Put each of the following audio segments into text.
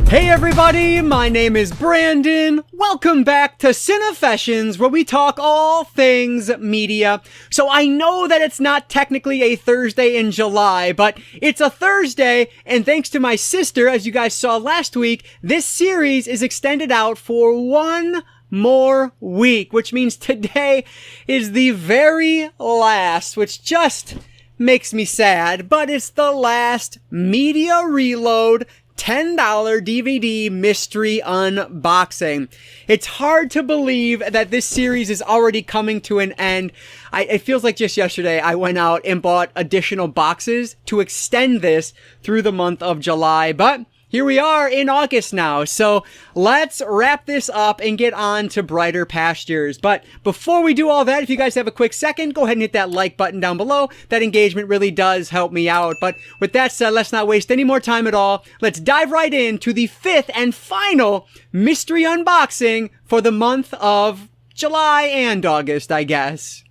Hey everybody, my name is Brandon. Welcome back to Cinefessions, where we talk all things media. So I know that it's not technically a Thursday in July, but it's a Thursday, and thanks to my sister, as you guys saw last week, this series is extended out for one more week, which means today is the very last, which just makes me sad, but it's the last Media Reload $10 DVD mystery unboxing. It's hard to believe that this series is already coming to an end. It feels like just yesterday I went out and bought additional boxes to extend this through the month of July, but here we are in August now, so let's wrap this up and get on to brighter pastures. But before we do all that, if you guys have a quick second, go ahead and hit that like button down below. That engagement really does help me out. But with that said, let's not waste any more time at all. Let's dive right into the fifth and final mystery unboxing for the month of July and August, I guess.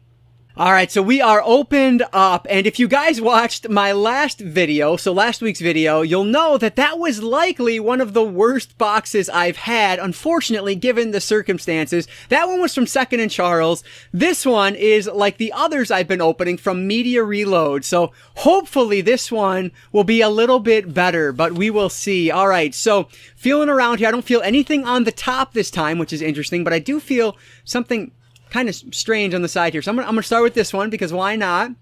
Alright, so we are opened up, and if you guys watched my last video, so last week's video, you'll know that that was likely one of the worst boxes I've had, unfortunately, given the circumstances. That one was from Second & Charles. This one is like the others I've been opening from Media Reload, so hopefully this one will be a little bit better, but we will see. Alright, so feeling around here, I don't feel anything on the top this time, which is interesting, but I do feel something kind of strange on the side here. So I'm gonna start with this one because why not?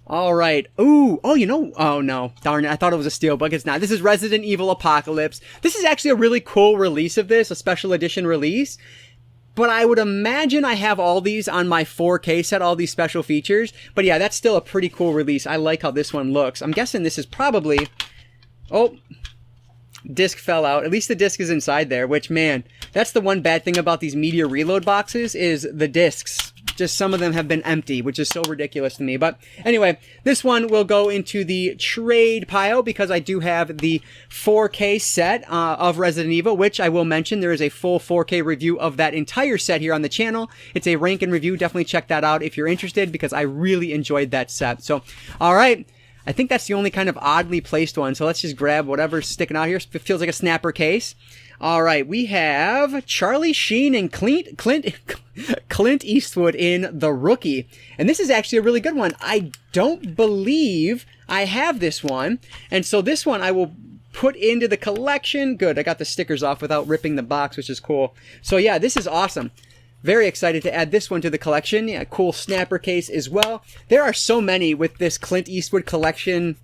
All right. Ooh. Oh, oh no. Darn it. I thought it was a steelbook. It's not. This is Resident Evil Apocalypse. This is actually a really cool release of this, a special edition release. But I would imagine I have all these on my 4K set, all these special features. But yeah, that's still a pretty cool release. I like how this one looks. I'm guessing this is probably... Oh, disc fell out. At least the disc is inside there, which, man, that's the one bad thing about these Media Reload boxes is the discs. Just some of them have been empty, which is so ridiculous to me. But anyway, this one will go into the trade pile because I do have the 4K set of Resident Evil, which I will mention. There is a full 4K review of that entire set here on the channel. It's a rank and review. Definitely check that out if you're interested because I really enjoyed that set. So, all right. I think that's the only kind of oddly placed one, so let's just grab whatever's sticking out here. It feels like a snapper case. All right, we have Charlie Sheen and Clint Eastwood in The Rookie. And this is actually a really good one. I don't believe I have this one. And so this one I will put into the collection. Good, I got the stickers off without ripping the box, which is cool. So yeah, this is awesome. Very excited to add this one to the collection. Yeah, cool snapper case as well. There are so many with this Clint Eastwood collection,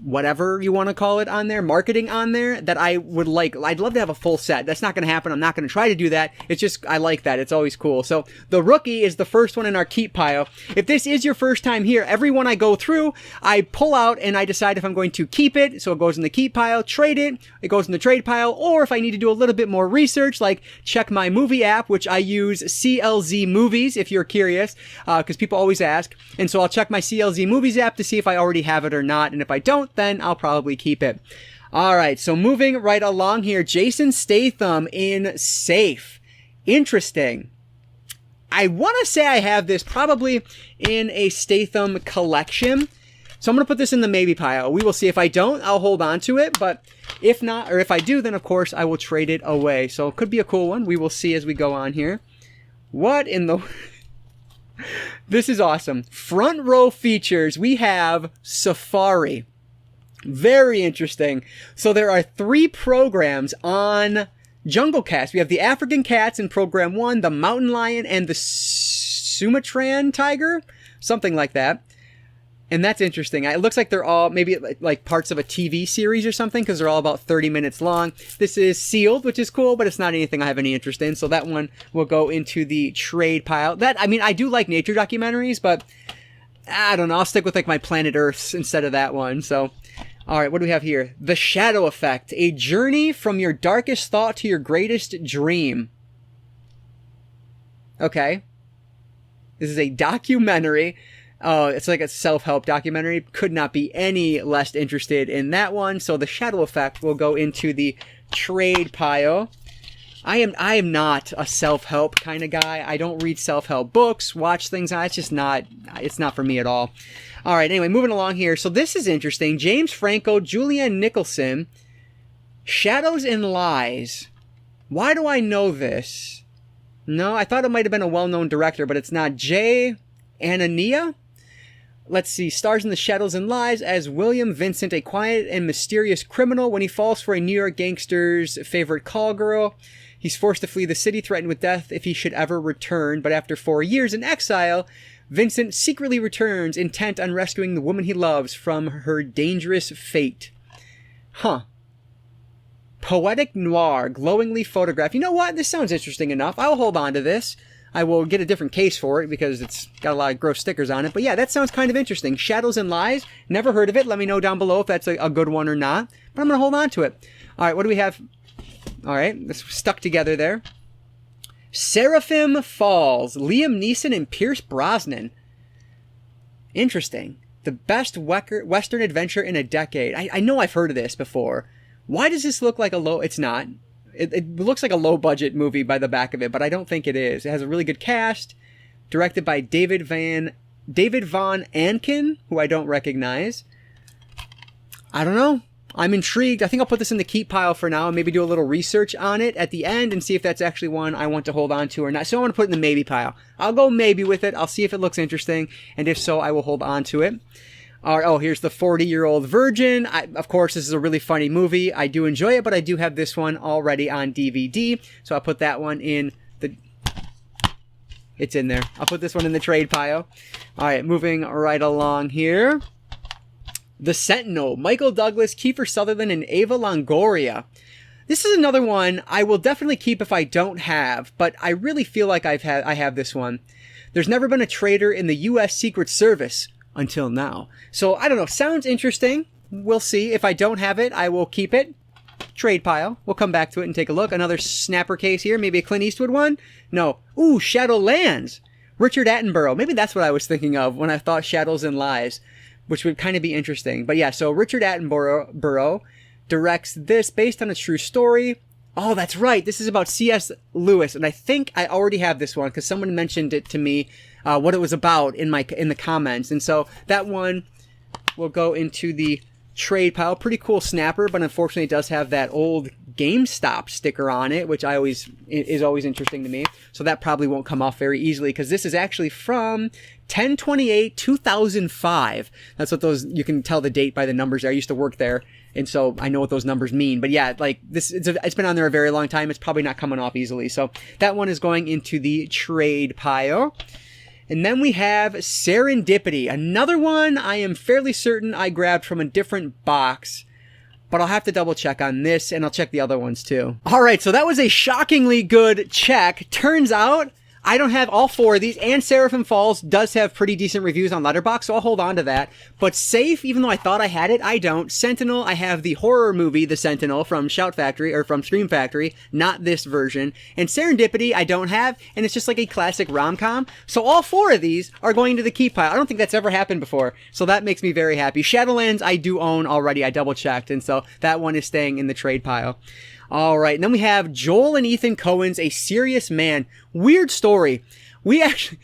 whatever you want to call it on there, marketing on there, that I would like. I'd love to have a full set. That's not going to happen. I'm not going to try to do that. It's just, I like that. It's always cool. So The Rookie is the first one in our keep pile. If this is your first time here, every one I go through, I pull out and I decide if I'm going to keep it. So it goes in the keep pile, trade it, it goes in the trade pile, or if I need to do a little bit more research, like check my movie app, which I use CLZ Movies, if you're curious, because people always ask. And so I'll check my CLZ Movies app to see if I already have it or not. And if I don't, then I'll probably keep it. All right, so moving right along here, Jason Statham in Safe. Interesting. I want to say I have this probably in a Statham collection. So I'm going to put this in the maybe pile. We will see. If I don't, I'll hold on to it. But if not, or if I do, then of course I will trade it away. So it could be a cool one. We will see as we go on here. What in the... This is awesome. Front row features. We have Safari. Very interesting. So there are 3 programs on Jungle Cast. We have the African cats in program 1, the mountain lion, and the Sumatran tiger, something like that. And that's interesting. It looks like they're all maybe like parts of a TV series or something because they're all about 30 minutes long. This is sealed, which is cool, but it's not anything I have any interest in. So that one will go into the trade pile. I mean, I do like nature documentaries, but I don't know. I'll stick with like my Planet Earths instead of that one. So, all right, what do we have here? The Shadow Effect, a journey from your darkest thought to your greatest dream. Okay. This is a documentary. Oh, it's like a self-help documentary. Could not be any less interested in that one. So the Shadow Effect will go into the trade pile. I am not a self-help kind of guy. I don't read self-help books, watch things. It's just not, it's not for me at all. All right, anyway, moving along here. So this is interesting. James Franco, Julianne Nicholson. Shadows and Lies. Why do I know this? No, I thought it might have been a well-known director, but it's not. Jay Anania? Let's see. Stars in The Shadows and Lies as William Vincent, a quiet and mysterious criminal. When he falls for a New York gangster's favorite call girl, he's forced to flee the city, threatened with death if he should ever return. But after 4 years in exile, Vincent secretly returns, intent on rescuing the woman he loves from her dangerous fate. Huh. Poetic noir, glowingly photographed. You know what? This sounds interesting enough. I'll hold on to this. I will get a different case for it because it's got a lot of gross stickers on it. But yeah, that sounds kind of interesting. Shadows and Lies. Never heard of it. Let me know down below if that's a good one or not. But I'm going to hold on to it. All right, what do we have? All right, this stuck together there. Seraphim Falls. Liam Neeson and Pierce Brosnan. Interesting. The best Western adventure in a decade. I know I've heard of this before. Why does this look like a low... It's not. It looks like a low-budget movie by the back of it, but I don't think it is. It has a really good cast. Directed by David Von Anken, who I don't recognize. I don't know. I'm intrigued. I think I'll put this in the keep pile for now and maybe do a little research on it at the end and see if that's actually one I want to hold on to or not. So I want to put it in the maybe pile. I'll go maybe with it. I'll see if it looks interesting, and if so, I will hold on to it. Oh, here's the 40-Year-Old Virgin. Of course, this is a really funny movie. I do enjoy it, but I do have this one already on DVD, so I'll put that one in the... It's in there. I'll put this one in the trade pile. All right, moving right along here. The Sentinel, Michael Douglas, Kiefer Sutherland, and Ava Longoria. This is another one I will definitely keep if I don't have, but I really feel like I have this one. There's never been a traitor in the U.S. Secret Service until now. So, I don't know. Sounds interesting. We'll see. If I don't have it, I will keep it. Trade pile. We'll come back to it and take a look. Another snapper case here. Maybe a Clint Eastwood one? No. Ooh, Shadowlands. Richard Attenborough. Maybe that's what I was thinking of when I thought Shadows and Lies, which would kind of be interesting. But yeah, so Richard Attenborough directs this based on a true story. Oh, that's right. This is about C.S. Lewis, and I think I already have this one because someone mentioned it to me, what it was about in the comments. And so that one will go into the trade pile. Pretty cool snapper, but unfortunately it does have that old GameStop sticker on it, which is always interesting to me. So that probably won't come off very easily because this is actually from 10/28/2005. That's what those, you can tell the date by the numbers there. I used to work there, and so I know what those numbers mean. But yeah, like this, it's been on there a very long time. It's probably not coming off easily. So that one is going into the trade pile. And then we have Serendipity, another one I am fairly certain I grabbed from a different box, but I'll have to double check on this, and I'll check the other ones too. All right, so that was a shockingly good check. Turns out I don't have all four of these, and Seraphim Falls does have pretty decent reviews on Letterboxd, so I'll hold on to that. But Safe, even though I thought I had it, I don't. Sentinel, I have the horror movie, The Sentinel, from Shout Factory, or from Scream Factory, not this version. And Serendipity, I don't have, and it's just like a classic rom-com. So all four of these are going to the keep pile. I don't think that's ever happened before, so that makes me very happy. Shadowlands, I do own already, I double-checked, and so that one is staying in the trade pile. All right, and then we have Joel and Ethan Coen's A Serious Man. Weird story. We actually,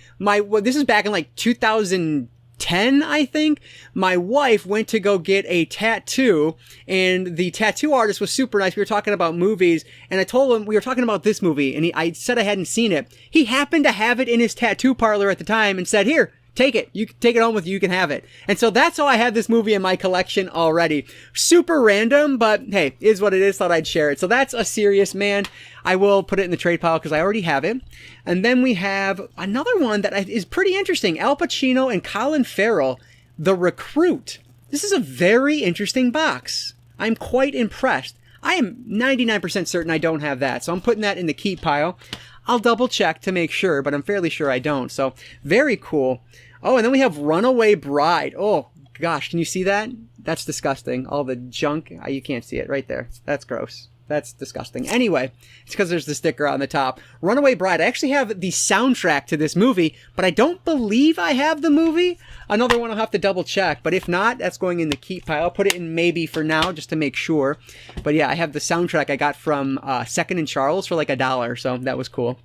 this is back in like 2010, I think. My wife went to go get a tattoo, and the tattoo artist was super nice. We were talking about movies, and I told him we were talking about this movie, and I said I hadn't seen it. He happened to have it in his tattoo parlor at the time and said, "Here, take it. You can take it home with you. You can have it." And so that's how I have this movie in my collection already. Super random, but hey, is what it is. Thought I'd share it. So that's A Serious Man. I will put it in the trade pile because I already have it. And then we have another one that is pretty interesting. Al Pacino and Colin Farrell, The Recruit. This is a very interesting box. I'm quite impressed. I am 99% certain I don't have that, so I'm putting that in the keep pile. I'll double check to make sure, but I'm fairly sure I don't. So very cool. Oh, and then we have Runaway Bride. Oh, gosh, can you see that? That's disgusting. All the junk. You can't see it right there. That's gross. That's disgusting. Anyway, it's because there's the sticker on the top. Runaway Bride. I actually have the soundtrack to this movie, but I don't believe I have the movie. Another one I'll have to double check, but if not, that's going in the keep pile. I'll put it in maybe for now just to make sure. But yeah, I have the soundtrack I got from Second and Charles for like $1, so that was cool.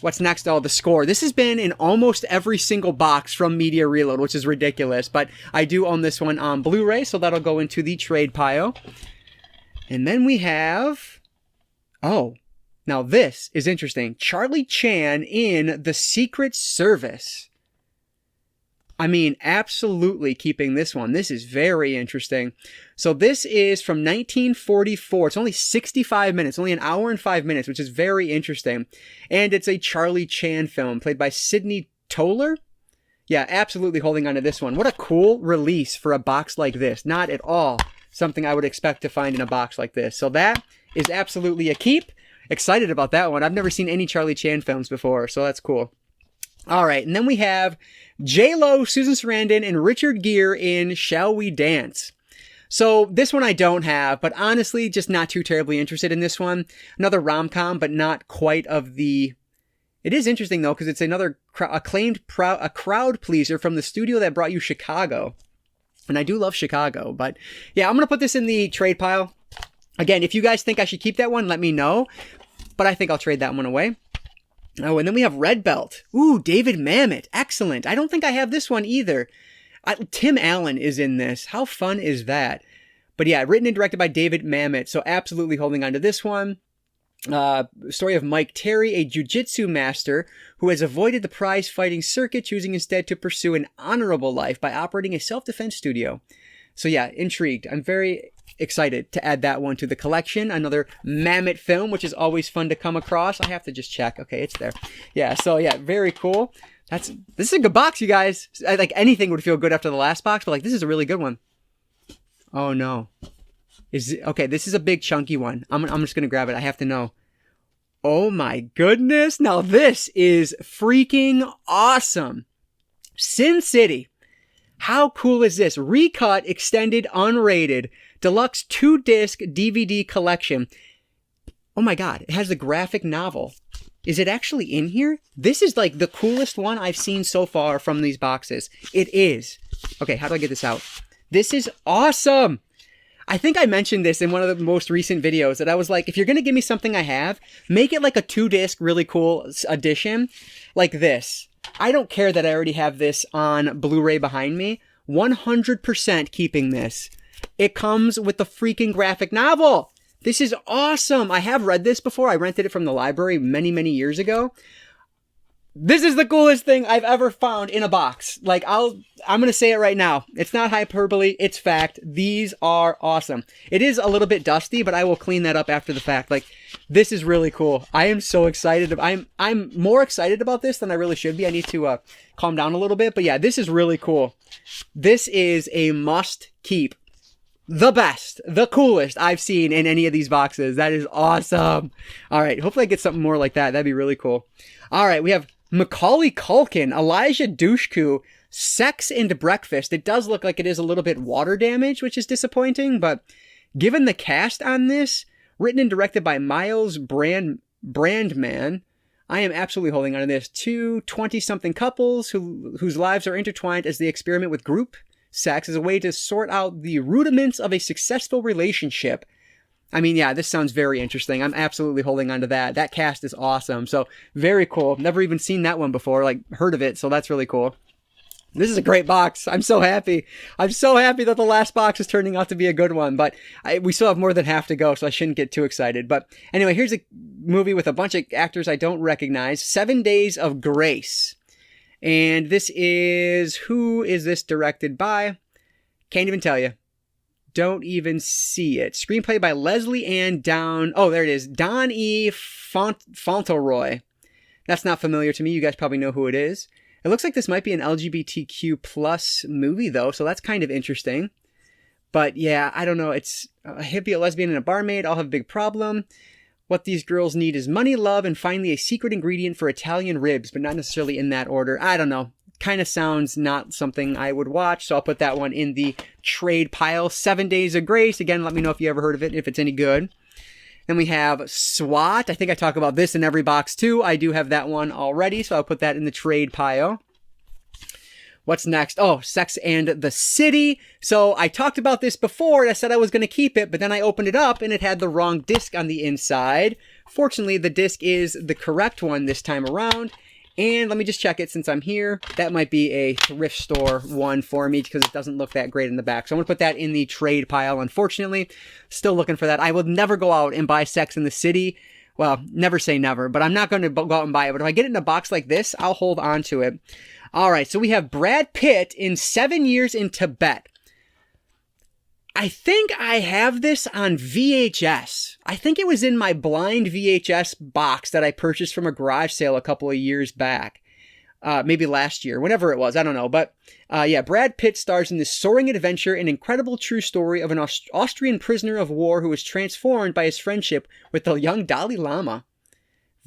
What's next? Oh, the score. This has been in almost every single box from Media Reload, which is ridiculous, but I do own this one on Blu-ray, so that'll go into the trade pile. And then we have... Oh, now this is interesting. Charlie Chan in The Secret Service. I mean, absolutely keeping this one. This is very interesting. So this is from 1944. It's only 65 minutes, only an hour and 5 minutes, which is very interesting. And it's a Charlie Chan film played by Sidney Toler. Yeah, absolutely holding on to this one. What a cool release for a box like this. Not at all something I would expect to find in a box like this. So that is absolutely a keep. Excited about that one. I've never seen any Charlie Chan films before, so that's cool. All right, and then we have J-Lo, Susan Sarandon, and Richard Gere in Shall We Dance? So this one I don't have, but honestly, just not too terribly interested in this one. Another rom-com, but not quite of the... It is interesting, though, because it's another acclaimed a crowd pleaser from the studio that brought you Chicago. And I do love Chicago, but yeah, I'm going to put this in the trade pile. Again, if you guys think I should keep that one, let me know. But I think I'll trade that one away. Oh, and then we have Red Belt. Ooh, David Mamet. Excellent. I don't think I have this one either. Tim Allen is in this. How fun is that? But yeah, written and directed by David Mamet. So absolutely holding on to this one. Story of Mike Terry, a jiu-jitsu master who has avoided the prize fighting circuit, choosing instead to pursue an honorable life by operating a self-defense studio. So yeah, intrigued. I'm very excited to add that one to the collection. Another Mamet film, which is always fun to come across. I have to just check. Okay, it's there. Yeah, so yeah, very cool. This is a good box, you guys. Like anything would feel good after the last box, but like this is a really good one. Oh no. Okay, this is a big chunky one. I'm just gonna grab it. I have to know. Oh my goodness. Now this is freaking awesome. Sin City. How cool is this? Recut, extended, unrated, deluxe 2-disc DVD collection. Oh my god, it has the graphic novel. Is it actually in here? This is like the coolest one I've seen so far from these boxes. It is. Okay, how do I get this out? This is awesome. I think I mentioned this in one of the most recent videos that I was like, if you're going to give me something I have, make it like a 2-disc really cool edition like this. I don't care that I already have this on Blu-ray behind me. 100% keeping this. It comes with the freaking graphic novel. This is awesome. I have read this before. I rented it from the library many, many years ago. This is the coolest thing I've ever found in a box. Like, I'm going to say it right now. It's not hyperbole. It's fact. These are awesome. It is a little bit dusty, but I will clean that up after the fact. Like, this is really cool. I am so excited. I'm more excited about this than I really should be. I need to calm down a little bit. But yeah, this is really cool. This is a must keep. The best, the coolest I've seen in any of these boxes. That is awesome. All right, hopefully I get something more like that. That'd be really cool. All right, we have Macaulay Culkin, Elijah Dushku, Sex and Breakfast. It does look like it is a little bit water damage, which is disappointing, but given the cast on this, written and directed by Miles Brandman, I am absolutely holding on to this. Two 20-something couples whose lives are intertwined as they experiment with group sex as a way to sort out the rudiments of a successful relationship. I mean, yeah, this sounds very interesting. I'm absolutely holding on to that. That cast is awesome. So very cool. Never even seen that one before, like heard of it. So that's really cool. This is a great box. I'm so happy. I'm so happy that the last box is turning out to be a good one, but we still have more than half to go, so I shouldn't get too excited. But anyway, here's a movie with a bunch of actors I don't recognize. 7 Days of Grace. And this is, who is this directed by? Can't even tell you. Don't even see it. Screenplay by Leslie Ann Down. Oh, there it is. Don E. Fauntleroy. That's not familiar to me. You guys probably know who it is. It looks like this might be an LGBTQ plus movie, though, so that's kind of interesting. But yeah, I don't know. It's a hippie, a lesbian, and a barmaid all have a big problem. What these girls need is money, love, and finally a secret ingredient for Italian ribs, but not necessarily in that order. I don't know. Kind of sounds not something I would watch, so I'll put that one in the trade pile. 7 Days of Grace. Again, let me know if you ever heard of it, if it's any good. Then we have SWAT. I think I talk about this in every box too. I do have that one already, so I'll put that in the trade pile. What's next? Oh, Sex and the City. So I talked about this before, and I said I was going to keep it, but then I opened it up, and it had the wrong disc on the inside. Fortunately, the disc is the correct one this time around. And let me just check it since I'm here. That might be a thrift store one for me because it doesn't look that great in the back. So I'm going to put that in the trade pile, unfortunately. Still looking for that. I would never go out and buy Sex and the City. Well, never say never, but I'm not going to go out and buy it. But if I get it in a box like this, I'll hold on to it. All right, so we have Brad Pitt in 7 Years in Tibet. I think I have this on VHS. I think it was in my blind VHS box that I purchased from a garage sale a couple of years back. Maybe last year, whenever it was, I don't know. But yeah, Brad Pitt stars in this soaring adventure, an incredible true story of an Austrian prisoner of war who was transformed by his friendship with the young Dalai Lama.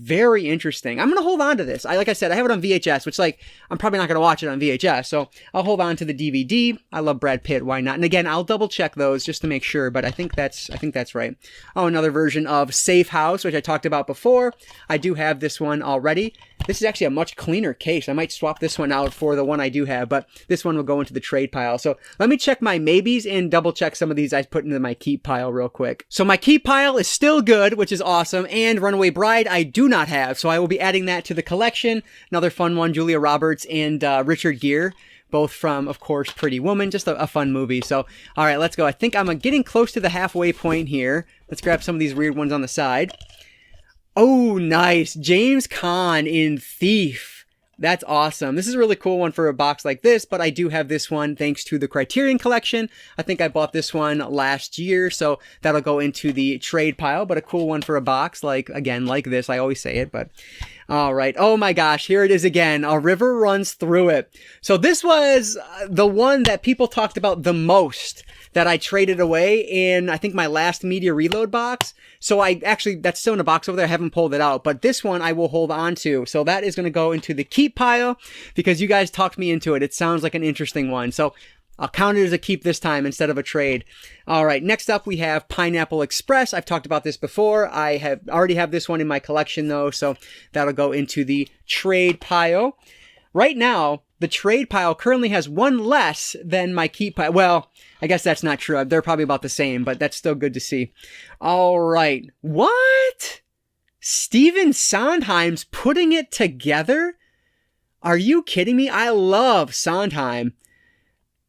Very interesting. I'm going to hold on to this. Like I said, I have it on VHS, which I'm probably not going to watch it on VHS. So I'll hold on to the DVD. I love Brad Pitt. Why not? And again, I'll double check those just to make sure, but I think that's right. Oh, another version of Safe House, which I talked about before. I do have this one already. This is actually a much cleaner case. I might swap this one out for the one I do have, but this one will go into the trade pile. So let me check my maybes and double check some of these I put into my keep pile real quick. So my keep pile is still good, which is awesome. And Runaway Bride, I do not have. So I will be adding that to the collection. Another fun one, Julia Roberts and Richard Gere. Both from, of course, Pretty Woman. Just a fun movie. So, all right, let's go. I think I'm getting close to the halfway point here. Let's grab some of these weird ones on the side. Oh, nice. James Caan in Thief. That's awesome. This is a really cool one for a box like this, but I do have this one thanks to the Criterion Collection. I think I bought this one last year, so that'll go into the trade pile, but a cool one for a box, like this. I always say it, but... All right. Oh my gosh. Here it is again. A River Runs Through It. So this was the one that people talked about the most that I traded away in, I think, my last Media Reload box. So that's still in a box over there. I haven't pulled it out, but this one I will hold on to. So that is going to go into the keep pile because you guys talked me into it. It sounds like an interesting one. So I'll count it as a keep this time instead of a trade. All right, next up we have Pineapple Express. I've talked about this before. I already have this one in my collection though, so that'll go into the trade pile. Right now, the trade pile currently has one less than my keep pile. Well, I guess that's not true. They're probably about the same, but that's still good to see. All right. What? Stephen Sondheim's putting it together? Are you kidding me? I love Sondheim.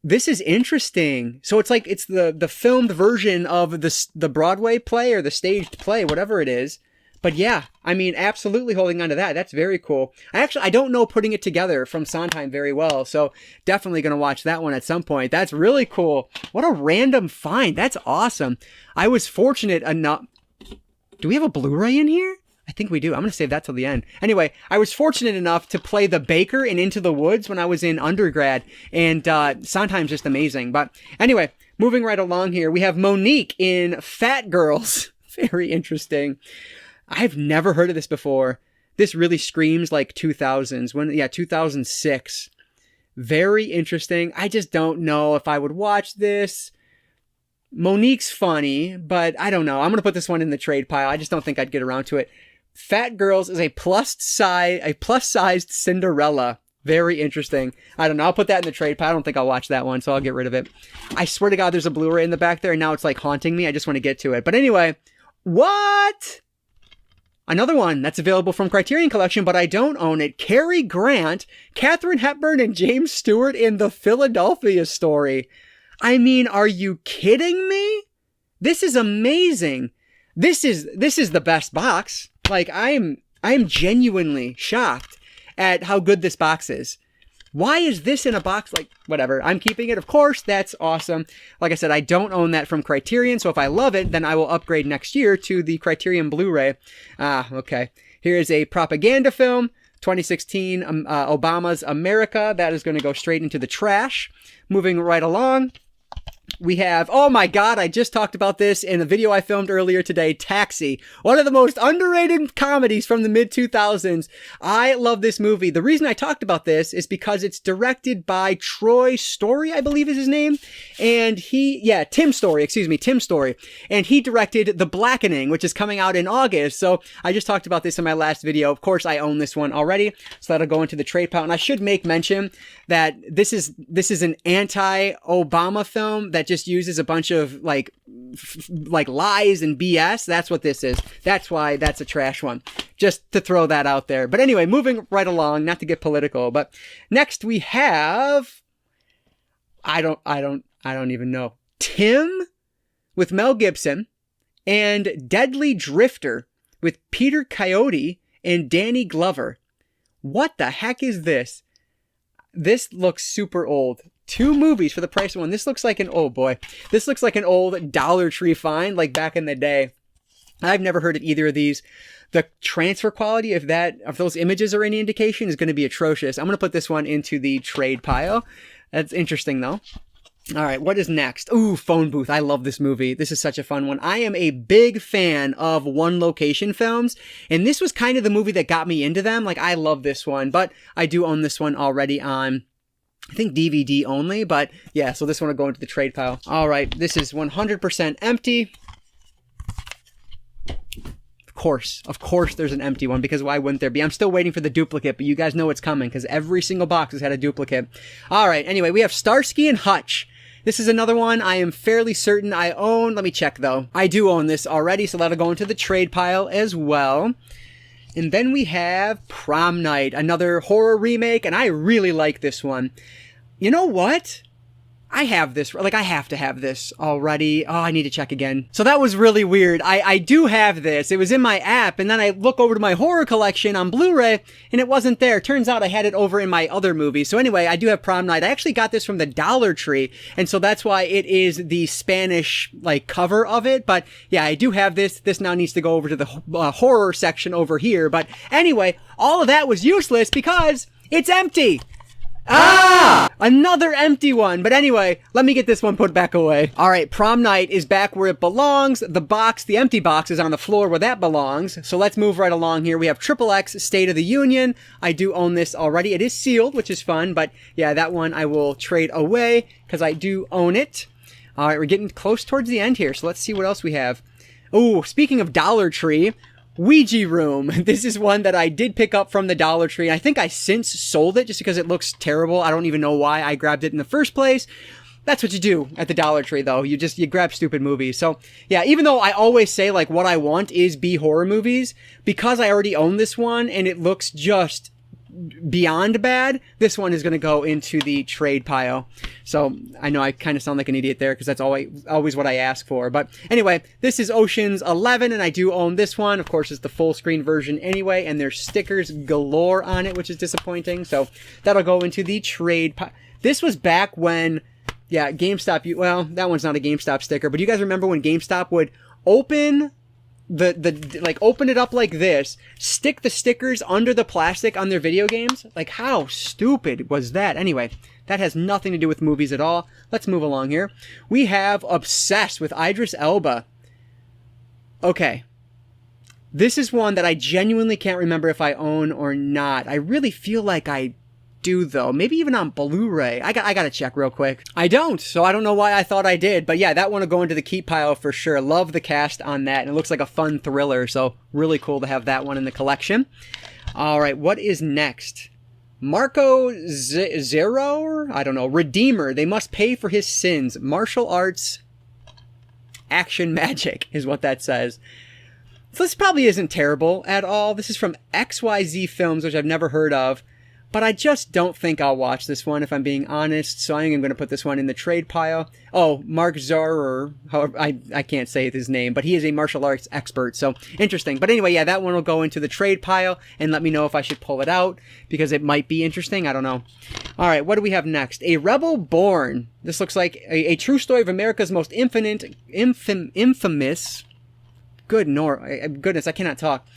This is interesting. So it's the filmed version of the Broadway play or the staged play, whatever it is. But yeah, I mean, absolutely holding on to that. That's very cool. I don't know Putting It Together from Sondheim very well, so definitely going to watch that one at some point. That's really cool. What a random find. That's awesome. I was fortunate enough... Do we have a Blu-ray in here? I think we do. I'm going to save that till the end. Anyway, I was fortunate enough to play The Baker in Into the Woods when I was in undergrad, and Sondheim's just amazing. But anyway, moving right along here, we have Monique in Fat Girls. Very interesting. I've never heard of this before. This really screams like 2000s. 2006. Very interesting. I just don't know if I would watch this. Monique's funny, but I don't know. I'm going to put this one in the trade pile. I just don't think I'd get around to it. Fat Girls is a plus-sized Cinderella. Very interesting. I don't know. I'll put that in the trade pile. I don't think I'll watch that one, so I'll get rid of it. I swear to God, there's a Blu-ray in the back there, and now it's like haunting me. I just want to get to it. But anyway, what? Another one that's available from Criterion Collection, but I don't own it. Cary Grant, Katharine Hepburn, and James Stewart in The Philadelphia Story. I mean, are you kidding me? This is amazing. This is the best box. Like, I'm genuinely shocked at how good this box is. Why is this in a box? Like, whatever. I'm keeping it. Of course, that's awesome. Like I said, I don't own that from Criterion, so if I love it, then I will upgrade next year to the Criterion Blu-ray. Okay. Here is a propaganda film. 2016, Obama's America. That is going to go straight into the trash. Moving right along. We have, oh my God, I just talked about this in a video I filmed earlier today, Taxi. One of the most underrated comedies from the mid-2000s. I love this movie. The reason I talked about this is because it's directed by Troy Story, I believe is his name. And Tim Story. And he directed The Blackening, which is coming out in August. So I just talked about this in my last video. Of course, I own this one already. So that'll go into the trade pile. And I should make mention that this is an anti-Obama film that just uses a bunch of like like lies and BS. That's what this is. That's why that's a trash one. Just to throw that out there. But anyway, moving right along, not to get political, but next we have, I don't even know. Tim with Mel Gibson and Deadly Drifter with Peter Coyote and Danny Glover. What the heck is this? This looks super old. 2 movies for the price of one. This looks like an, oh boy, this looks like an old Dollar Tree find, like back in the day. I've never heard of either of these. The transfer quality of those images are any indication is going to be atrocious. I'm going to put this one into the trade pile. That's interesting though. All right, what is next? Ooh, Phone Booth. I love this movie. This is such a fun one. I am a big fan of one location films, and this was kind of the movie that got me into them. Like, I love this one, but I do own this one already on, I think, DVD only, but yeah, so this one will go into the trade pile. All right, this is 100% empty. Of course there's an empty one, because why wouldn't there be? I'm still waiting for the duplicate, but you guys know it's coming, because every single box has had a duplicate. All right, anyway, we have Starsky and Hutch. This is another one I am fairly certain I own. Let me check, though. I do own this already, so that'll go into the trade pile as well. And then we have Prom Night, another horror remake, and I really like this one. You know what? I have this, like, I have to have this already. Oh, I need to check again. So that was really weird. I do have this. It was in my app, and then I look over to my horror collection on Blu-ray, and it wasn't there. Turns out I had it over in my other movie. So anyway, I do have Prom Night. I actually got this from the Dollar Tree, and so that's why it is the Spanish, like, cover of it. But yeah, I do have this. This now needs to go over to the horror section over here. But anyway, all of that was useless because it's empty. Ah! Another empty one. But anyway, let me get this one put back away. All right, Prom Night is back where it belongs. The empty box is on the floor where that belongs. So let's move right along here. We have XXX State of the Union. I do own this already. It is sealed, which is fun. But yeah, that one I will trade away because I do own it. All right, we're getting close towards the end here. So let's see what else we have. Oh, speaking of Dollar Tree, Ouija Room. This is one that I did pick up from the Dollar Tree. I think I since sold it just because it looks terrible. I don't even know why I grabbed it in the first place. That's what you do at the Dollar Tree, though. You grab stupid movies. So yeah, even though I always say, like, what I want is B horror movies, because I already own this one and it looks just beyond bad, this one is going to go into the trade pile. So I know I kind of sound like an idiot there because that's always what I ask for. But anyway, this is Ocean's 11, and I do own this one. Of course, it's the full screen version anyway, and there's stickers galore on it, which is disappointing. So that'll go into the trade pile. This was back when, yeah, GameStop, well, that one's not a GameStop sticker, but you guys remember when GameStop would open open it up like this, stick the stickers under the plastic on their video games? Like, how stupid was that? Anyway, that has nothing to do with movies at all. Let's move along here. We have Obsessed with Idris Elba. Okay. This is one that I genuinely can't remember if I own or not. I really feel like I do, though. Maybe even on Blu-ray. I gotta check real quick. I don't, so I don't know why I thought I did. But yeah, that one will go into the keep pile for sure. Love the cast on that, and it looks like a fun thriller, so really cool to have that one in the collection. All right, what is next? Marco Zero? I don't know. Redeemer. They must pay for his sins. Martial arts action magic is what that says. So this probably isn't terrible at all. This is from XYZ Films, which I've never heard of. But I just don't think I'll watch this one, if I'm being honest. So I am going to put this one in the trade pile. Oh, Mark Zarer, however, I can't say his name, but he is a martial arts expert. So interesting. But anyway, yeah, that one will go into the trade pile, and let me know if I should pull it out, because it might be interesting. I don't know. All right, what do we have next? A Rebel Born. This looks like a true story of America's most infamous. Goodness, I cannot talk.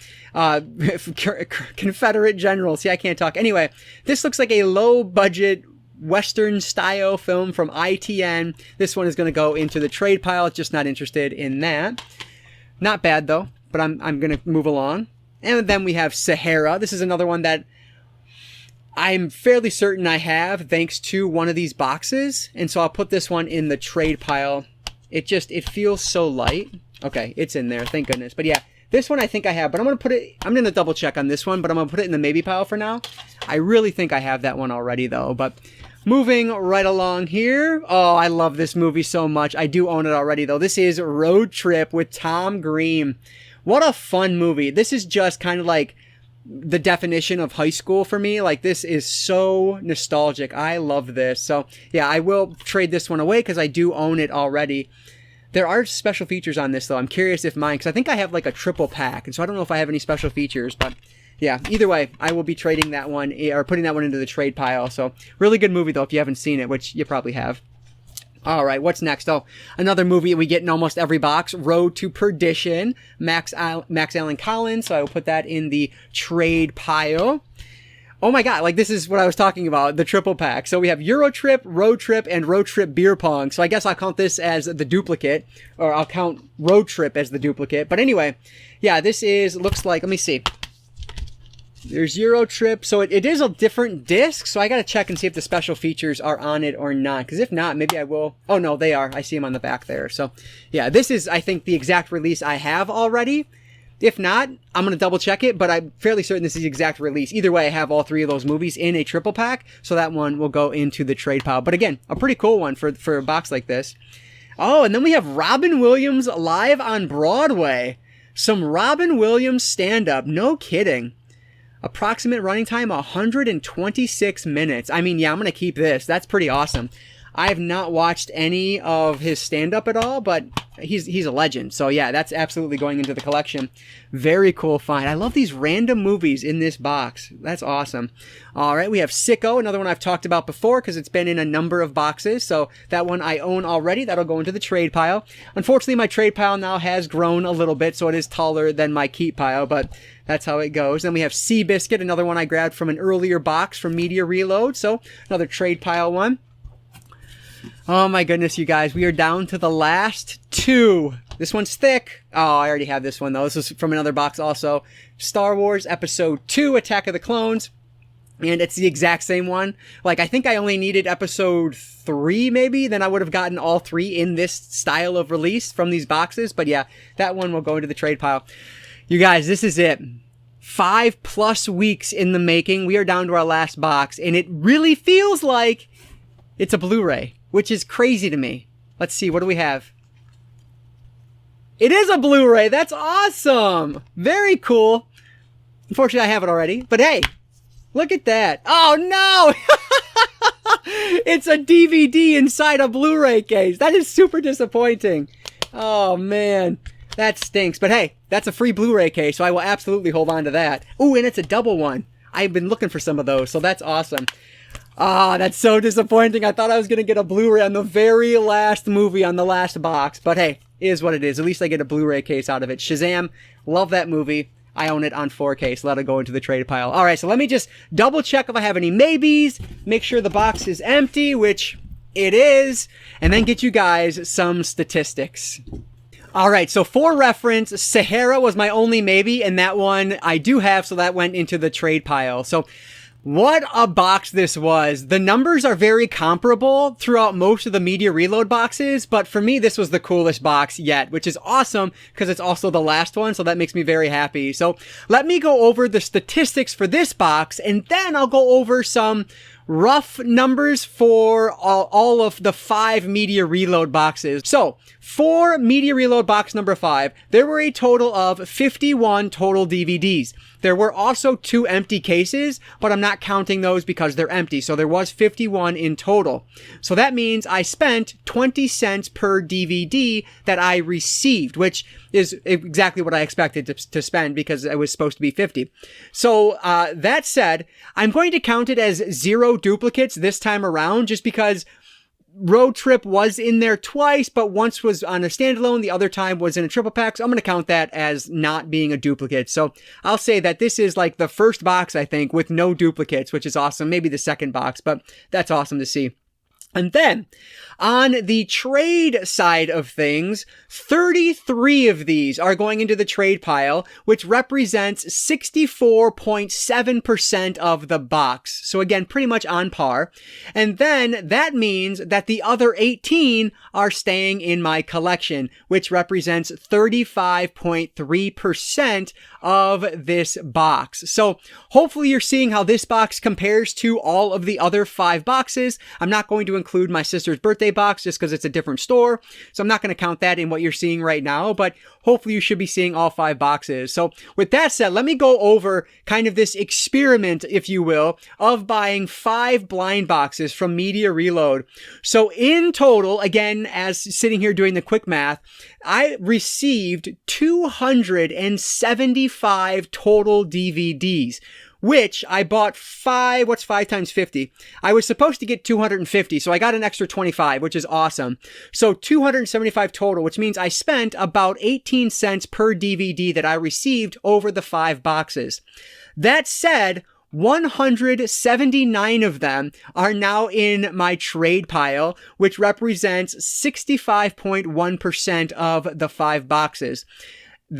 Confederate general. See, I can't talk. Anyway, this looks like a low-budget Western-style film from ITN. This one is going to go into the trade pile. Just not interested in that. Not bad, though, but I'm going to move along. And then we have Sahara. This is another one that I'm fairly certain I have, thanks to one of these boxes. And so I'll put this one in the trade pile. It feels so light. Okay, it's in there, thank goodness. But yeah, this one I think I have, but I'm going to double check on this one, but I'm going to put it in the maybe pile for now. I really think I have that one already, though. But Moving right along here. Oh, I love this movie so much. I do own it already, though. This is Road Trip with Tom Green. What a fun movie. This is just kind of like the definition of high school for me. Like, this is so nostalgic. I love this. So, yeah, I will trade this one away because I do own it already. There are special features on this, though. I'm curious if mine, because I think I have like a triple pack, and so I don't know if I have any special features, but yeah, either way, I will be trading that one, or putting that one into the trade pile. So, really good movie, though, if you haven't seen it, which you probably have. All right, what's next? Oh, another movie we get in almost every box, Road to Perdition, Max Allan Collins, so I will put that in the trade pile. Oh my god, like this is what I was talking about, the triple pack. So we have Euro Trip, Road Trip, and Road Trip Beer Pong. So I guess I'll count this as the duplicate, or I'll count Road Trip as the duplicate. But anyway, yeah, this is, looks like, let me see. There's Euro Trip, so it is a different disc, so I gotta check and see if the special features are on it or not, because if not, maybe I will. Oh no, they are. I see them on the back there. So yeah, this is, I think, the exact release I have already. If not, I'm gonna double check it, but I'm fairly certain this is the exact release. Either way, I have all three of those movies in a triple pack, so that one will go into the trade pile. But again, a pretty cool one for a box like this. Oh, and then we have Robin Williams live on Broadway. Some Robin Williams stand-up, no kidding. Approximate running time, 126 minutes. I mean, yeah, I'm going to keep this. That's pretty awesome. I have not watched any of his stand-up at all, but he's a legend. So yeah, that's absolutely going into the collection. Very cool find. I love these random movies in this box. That's awesome. All right, we have Sicko, another one I've talked about before because it's been in a number of boxes. So that one I own already. That'll go into the trade pile. Unfortunately, my trade pile now has grown a little bit, so it is taller than my keep pile, but that's how it goes. Then we have Seabiscuit, another one I grabbed from an earlier box from Media Reload. So another trade pile one. Oh my goodness, you guys. We are down to the last two. This one's thick. Oh, I already have this one, though. This is from another box also. Star Wars Episode 2, Attack of the Clones. And it's the exact same one. Like, I think I only needed Episode 3, maybe. Then I would have gotten all three in this style of release from these boxes. But yeah, that one will go into the trade pile. You guys, this is it. 5+ weeks in the making. We are down to our last box. And it really feels like it's a Blu-ray, which is crazy to me. Let's see, what do we have? It is a Blu-ray. That's awesome. Very cool. Unfortunately, I have it already. But hey, look at that. Oh, no. It's a DVD inside a Blu-ray case. That is super disappointing. Oh, man. That stinks. But hey, that's a free Blu-ray case, so I will absolutely hold on to that. Ooh, and it's a double one. I've been looking for some of those, so that's awesome. Ah, that's so disappointing. I thought I was going to get a Blu-ray on the very last movie on the last box. But hey, it is what it is. At least I get a Blu-ray case out of it. Shazam, love that movie. I own it on 4K, so that'll go into the trade pile. All right, so let me just double check if I have any maybes, make sure the box is empty, which it is, and then get you guys some statistics. All right, so for reference, Sahara was my only maybe, and that one I do have, so that went into the trade pile. So what a box this was. The numbers are very comparable throughout most of the Media Reload boxes, but for me, this was the coolest box yet, which is awesome because it's also the last one, so that makes me very happy. So let me go over the statistics for this box, and then I'll go over some rough numbers for all of the 5 Media Reload boxes. So, for Media Reload box number 5, there were a total of 51 total DVDs. There were also 2 empty cases, but I'm not counting those because they're empty. So there was 51 in total. So that means I spent 20 cents per DVD that I received, which is exactly what I expected to spend because it was supposed to be 50. So that said, I'm going to count it as 0 duplicates this time around just because Road Trip was in there twice, but once was on a standalone, the other time was in a triple pack, so I'm going to count that as not being a duplicate. So I'll say that this is like the first box, I think, with no duplicates, which is awesome. Maybe the second box, but that's awesome to see. And then, on the trade side of things, 33 of these are going into the trade pile, which represents 64.7% of the box. So again, pretty much on par. And then that means that the other 18 are staying in my collection, which represents 35.3% of this box. So hopefully you're seeing how this box compares to all of the other 5 boxes. I'm not going to include my sister's birthday box just because it's a different store. So I'm not going to count that in what you're seeing right now, but hopefully you should be seeing all 5 boxes. So with that said, let me go over kind of this experiment, if you will, of buying 5 blind boxes from Media Reload. So in total, again, as sitting here doing the quick math, I received 275 total DVDs, which I bought 5, what's 5 times 50? I was supposed to get 250, so I got an extra 25, which is awesome. So 275 total, which means I spent about 18 cents per DVD that I received over the 5 boxes. That said, 179 of them are now in my trade pile, which represents 65.1% of the 5 boxes.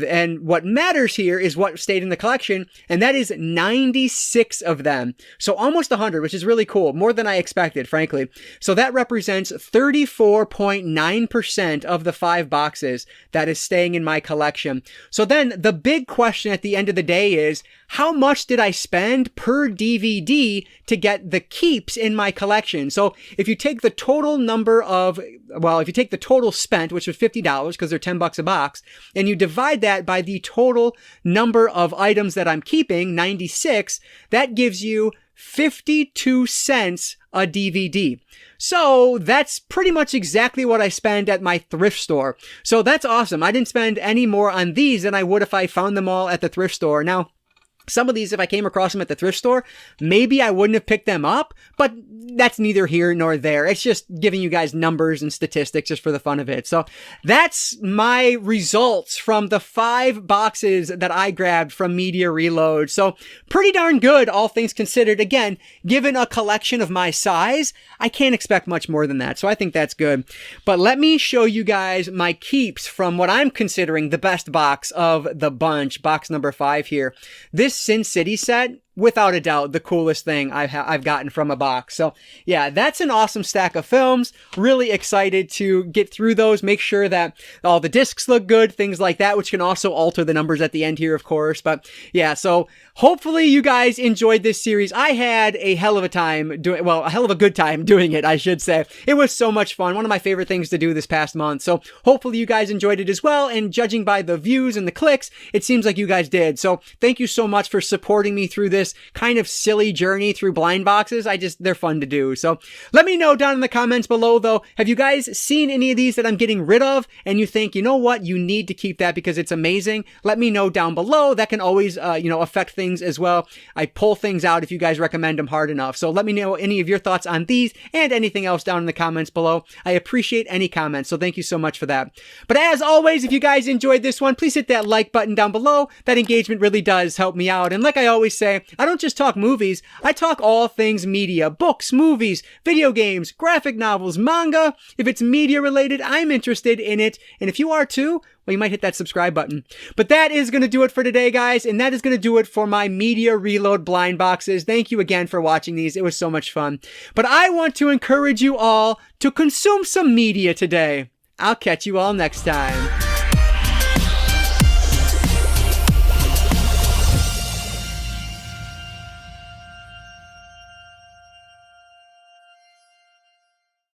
And what matters here is what stayed in the collection, and that is 96 of them. So almost 100, which is really cool. More than I expected, frankly. So that represents 34.9% of the 5 boxes that is staying in my collection. So then the big question at the end of the day is, how much did I spend per DVD to get the keeps in my collection? So if you take the total number of, well, if you take the total spent, which was $50 because they're $10 a box, and you divide that by the total number of items that I'm keeping, 96, that gives you 52 cents a DVD. So that's pretty much exactly what I spend at my thrift store. So that's awesome. I didn't spend any more on these than I would if I found them all at the thrift store. Now, some of these, if I came across them at the thrift store, maybe I wouldn't have picked them up, but that's neither here nor there. It's just giving you guys numbers and statistics just for the fun of it. So that's my results from the 5 boxes that I grabbed from Media Reload. So pretty darn good, all things considered. Again, given a collection of my size, I can't expect much more than that. So I think that's good. But let me show you guys my keeps from what I'm considering the best box of the bunch, box number 5 here. This Sin City set, without a doubt, the coolest thing I've gotten from a box. So yeah, that's an awesome stack of films. Really excited to get through those, make sure that all the discs look good, things like that, which can also alter the numbers at the end here, of course. But yeah, so hopefully you guys enjoyed this series. I had a hell of a time doing, well, a hell of a good time doing it, I should say. It was so much fun. One of my favorite things to do this past month. So hopefully you guys enjoyed it as well. And judging by the views and the clicks, it seems like you guys did. So thank you so much for supporting me through this kind of silly journey through blind boxes. They're fun to do. So let me know down in the comments below though, have you guys seen any of these that I'm getting rid of and you think, you know what, you need to keep that because it's amazing? Let me know down below. That can always, affect things as well. I pull things out if you guys recommend them hard enough. So let me know any of your thoughts on these and anything else down in the comments below. I appreciate any comments. So thank you so much for that. But as always, if you guys enjoyed this one, please hit that like button down below. That engagement really does help me out. And like I always say, I don't just talk movies, I talk all things media, books, movies, video games, graphic novels, manga. If it's media related, I'm interested in it. And if you are too, well, you might hit that subscribe button. But that is going to do it for today, guys. And that is going to do it for my Media Reload blind boxes. Thank you again for watching these. It was so much fun. But I want to encourage you all to consume some media today. I'll catch you all next time.